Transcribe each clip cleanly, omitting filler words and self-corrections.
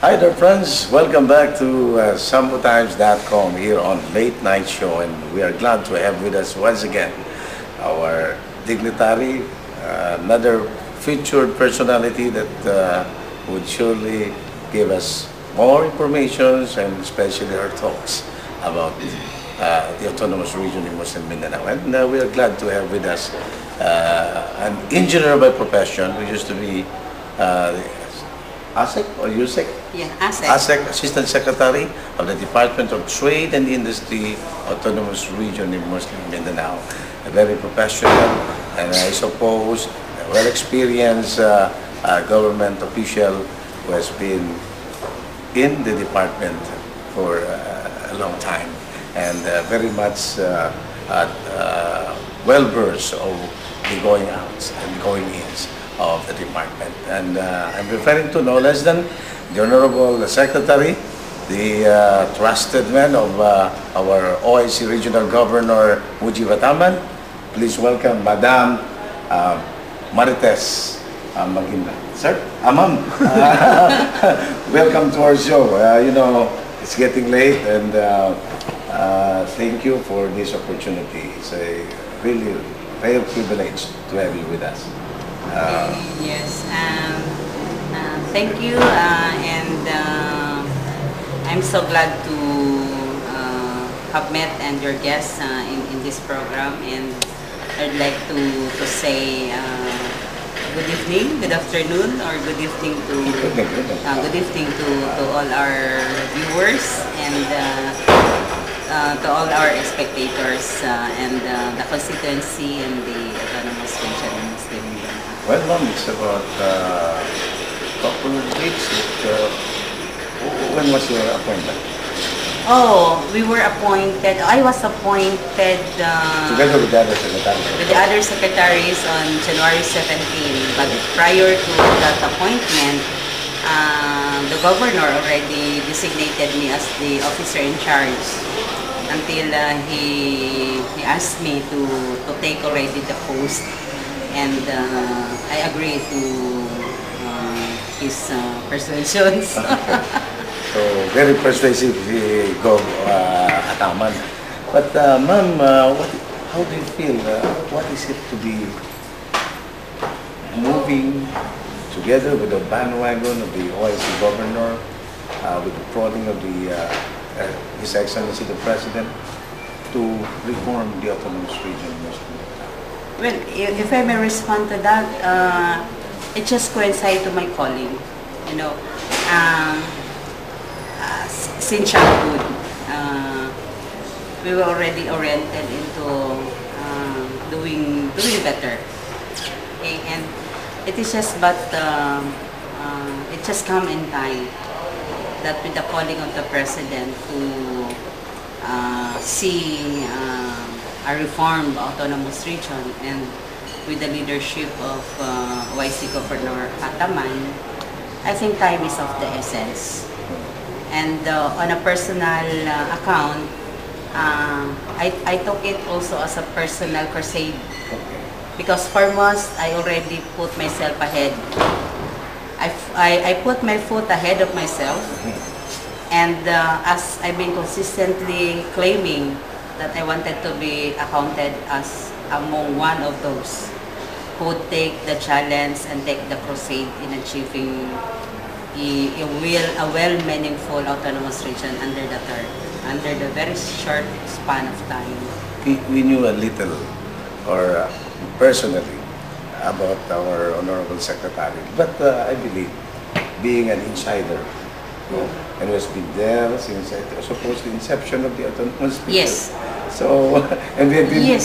Hi there friends, welcome back to sambotimes.com here on Late Night Show, and we are glad to have with us once again our dignitary, another featured personality that would surely give us more information and especially her thoughts about the autonomous region in Muslim Mindanao. And we are glad to have with us an engineer by profession who used to be ASEC or USEC? Yeah, ASEC. ASEC, Assistant Secretary of the Department of Trade and Industry, Autonomous Region in Muslim Mindanao. A very professional and I suppose a well-experienced government official who has been in the department for a long time and very much well-versed of the going outs and going ins of the department. And I'm referring to no less than the Honorable Secretary, the trusted man of our OIC Regional Governor Muji Bataman. Please welcome Madam Marites Maginda. Sir? Ma'am. Welcome to our show. You know, it's getting late and thank you for this opportunity. It's a really rare privilege to have you with us. Yes, thank you, and I'm so glad to have met and your guests in this program, and I'd like to say good evening, good afternoon, or good evening to all our viewers and to all our spectators and the constituency and the autonomous region in Muslim Mindanao. Well, ma'am, it's about a couple of weeks. When was your appointment? Oh, we were appointed. I was appointed Together with the other secretaries. With the other secretaries on January 17. But prior to that appointment, the governor already designated me as the officer in charge until he asked me to take already the post. And I agree to his persuasions. So, very persuasive si Gov Ataman. But, ma'am, how do you feel? What is it to be moving together with the bandwagon of the OIC Governor, with the prodding of His Excellency the President, to reform the autonomous region? Well, if I may respond to that, it just coincides to my calling. You know, since childhood, we were already oriented into doing better. Okay? And it is just, but it just come in time that with the calling of the President to see a reformed autonomous region, and with the leadership of OIC Governor Ataman, I think time is of the essence. And on a personal account, I took it also as a personal crusade, because for months I already put myself ahead. I put my foot ahead of myself, and as I've been consistently claiming that I wanted to be accounted as among one of those who would take the challenge and take the crusade in achieving a well-meaningful autonomous region under the very short span of time. We knew a little, or personally, about our Honorable Secretary, but I believe, being an insider, and who has been there since I suppose the inception of the autonomous region. Yes. So, and we have been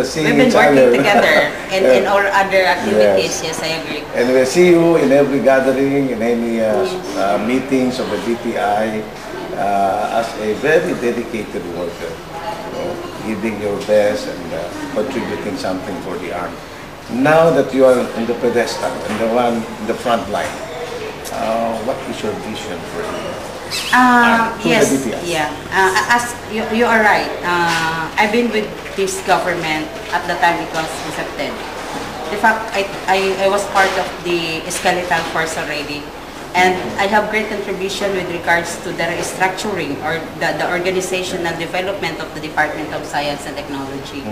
seeing we've been each working other together in all other activities. Yes, I agree. And we see you in every gathering, in any meetings of the DTI, as a very dedicated worker, giving your best and contributing something for the army. Now that you are in the pedestal, in the front line, what is your vision for it? Yes, yeah. As you are right. I've been with this government at the time it was concepted. In fact, I was part of the skeletal force already, And I have great contribution with regards to the restructuring or the organization and development of the Department of Science and Technology.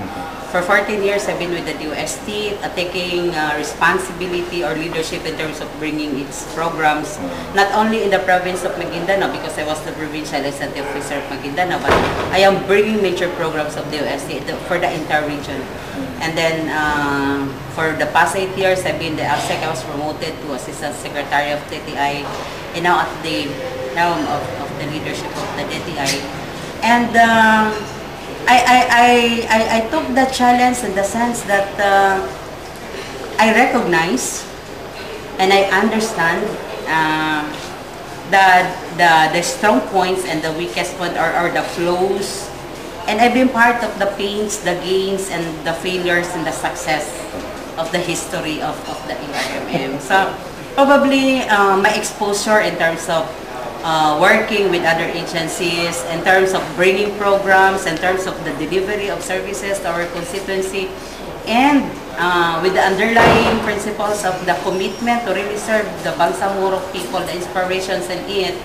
For 14 years, I've been with the DOST, taking responsibility or leadership in terms of bringing its programs, not only in the province of Maguindanao, because I was the provincial executive officer of Maguindanao, but I am bringing major programs of DOST for the entire region. And then for the past 8 years, I've been the ASEC. I was promoted to Assistant Secretary of TTI, and now at the helm of the leadership of the TTI. And I took the challenge in the sense that I recognize and I understand the strong points and the weakest point or the flows. And I've been part of the pains, the gains, and the failures and the success of the history of the ARMM. So probably my exposure in terms of working with other agencies, in terms of bringing programs, in terms of the delivery of services to our constituency, and with the underlying principles of the commitment to really serve the Bangsamoro people, the inspirations in it.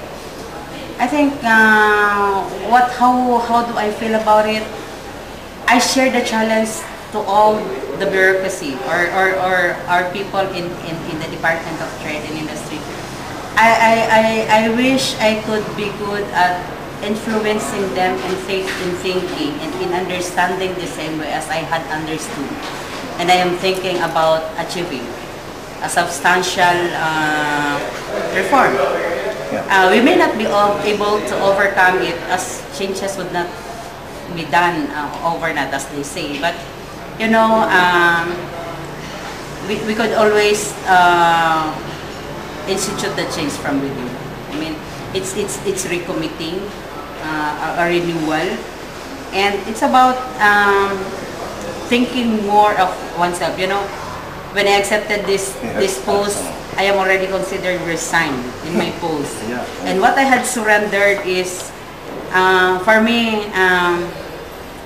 I think, how do I feel about it? I share the challenge to all the bureaucracy or our people in the Department of Trade and Industry. I wish I could be good at influencing them in thinking and in understanding the same way as I had understood. And I am thinking about achieving a substantial reform. We may not be able to overcome it as changes would not be done overnight, as they say. But, you know, we could always institute the change from within. I mean, it's recommitting, a renewal, and it's about thinking more of oneself. You know, when I accepted this post, I am already considered resigned in my post. And what I had surrendered is, for me,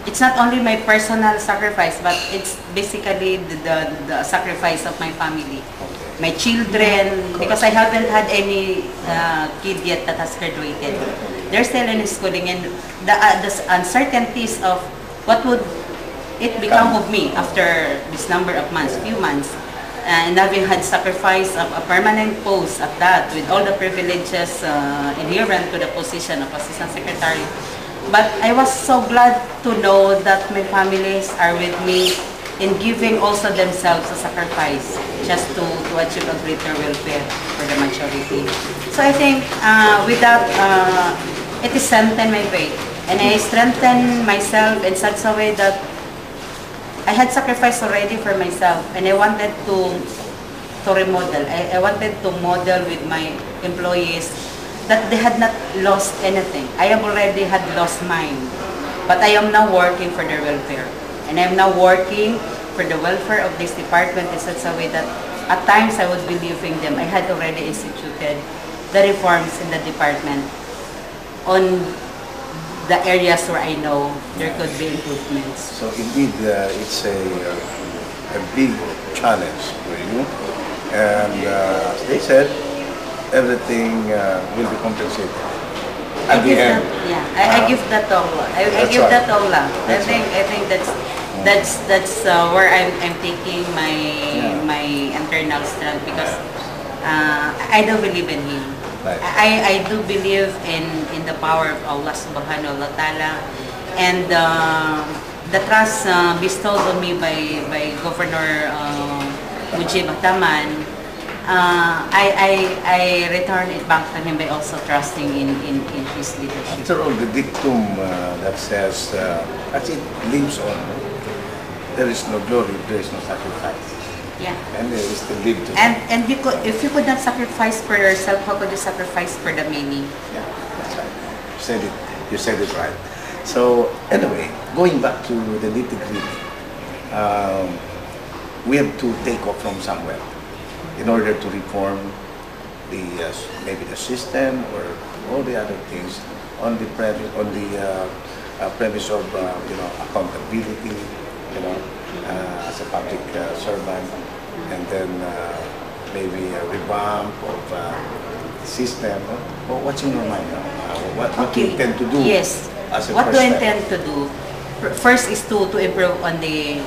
it's not only my personal sacrifice, but it's basically the sacrifice of my family, my children, because I haven't had any kid yet that has graduated. They're still in schooling, and the uncertainties of what would it become of me after this number of months, few months. And having had sacrifice of a permanent post at that, with all the privileges inherent to the position of Assistant Secretary. But I was so glad to know that my families are with me in giving also themselves a sacrifice just to achieve a greater welfare for the majority. So I think with that, it is strengthened my faith. And I strengthened myself in such a way that I had sacrificed already for myself, and I wanted to remodel. I wanted to model with my employees that they had not lost anything. I have already had lost mine, but I am now working for their welfare. And I am now working for the welfare of this department in such a way that at times I would be leaving them. I had already instituted the reforms in the department on the areas where I know there could be improvements. So indeed, it's a big challenge for you, and as they said, everything will be compensated at the end. I give that to Allah. I give right. that to Allah. I think that's where I'm taking my internal strength, because I do believe in Him. Right. I do believe in the power of Allah subhanahu wa ta'ala, and the trust bestowed on me by Governor Mujib Ataman. I return it back to him by also trusting in his leadership. After all, the dictum that says, as it lives on, there is no glory, there is no sacrifice. Yeah. And there is the live to. And if you could not sacrifice for yourself, how could you sacrifice for the many? Yeah, that's right. You said it right. So anyway, going back to the nitty-gritty, we have to take off from somewhere in order to reform the maybe the system or all the other things on the premise of accountability, as a public servant, and then maybe a revamp of system. What's in your mind now? What do you intend to do? Yes. As a What first do I step? intend to do? First is to improve on the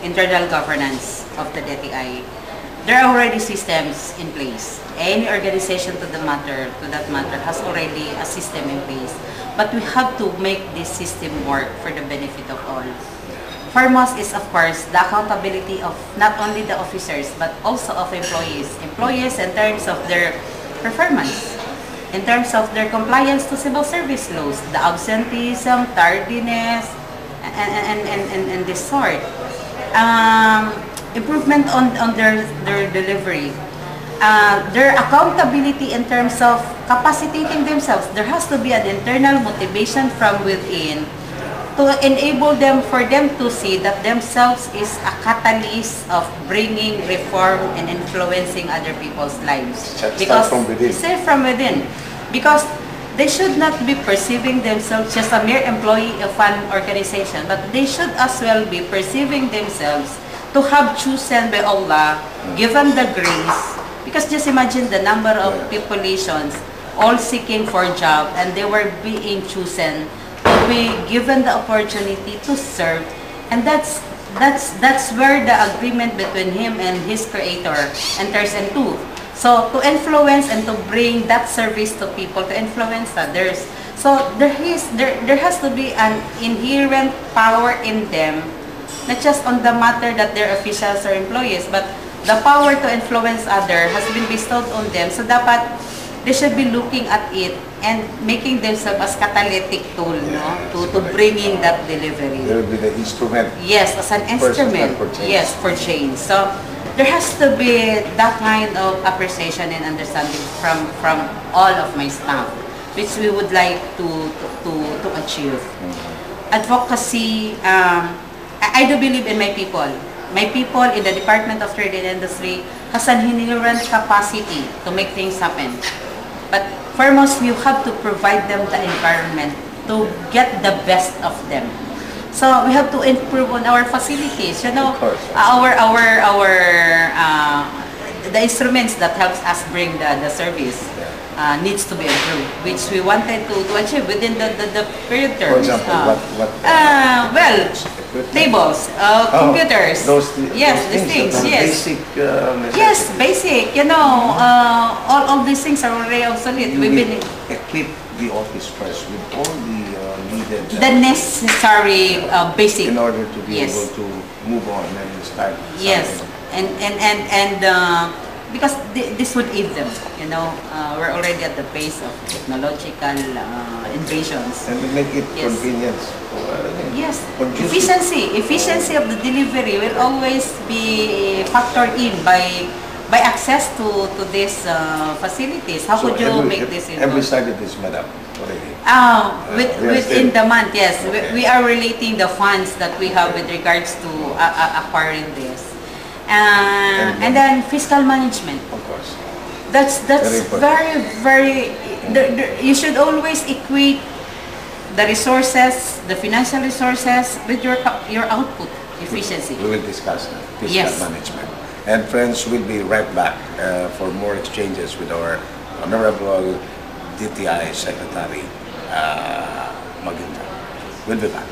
internal governance of the DTI. There are already systems in place. Any organization to that matter has already a system in place. But we have to make this system work for the benefit of all. Foremost is, of course, the accountability of not only the officers, but also of employees. Employees in terms of their performance, in terms of their compliance to civil service laws, the absenteeism, tardiness, and this sort. Improvement on their delivery. Their accountability in terms of capacitating themselves. There has to be an internal motivation from within to enable them, for them to see that themselves is a catalyst of bringing reform and influencing other people's lives. Start from within. Start from within. Because they should not be perceiving themselves just a mere employee of an organization, but they should as well be perceiving themselves to have chosen by Allah, given the grace. Because just imagine the number of populations all seeking for a job, and they were being chosen to be given the opportunity to serve. And that's where the agreement between him and his creator enters into. So to influence and to bring that service to people, to influence others. So there has to be an inherent power in them, not just on the matter that they're officials or employees, but the power to influence others has been bestowed on them. So dapat they should be looking at it and making themselves as catalytic tool, to bring in that delivery. There will be the instrument. Yes, as an instrument. Yes, for change. So there has to be that kind of appreciation and understanding from all of my staff, which we would like to achieve. Advocacy. I do believe in my people. My people in the Department of Trade and Industry has an inherent capacity to make things happen. But foremost, you have to provide them the environment to get the best of them. So we have to improve on our facilities. You know, of course. The instruments that helps us bring the service needs to be improved, which we wanted to achieve within the period terms. For example, what well, tables, computers. Yes, these things. Yes. Basic. Yes, basic. You know, all these things are already obsolete. We've been equip the office first with all the needed. The necessary basic. In order to be able to move on and start. Yes, and because this would aid them. You know, we're already at the pace of technological invasions. And we make it convenience. Yes, efficiency of the delivery will always be factored in by access to these facilities. How could you make this involved? Every side of this, madam, already. Within the month, yes. We are relating the funds that we have with regards to acquiring this. And then fiscal management. Of course. That's very you should always equate the resources, the financial resources, with your output efficiency. We will discuss that, fiscal management. And friends, we'll be right back for more exchanges with our Honorable DTI Secretary Maginda. We'll be back.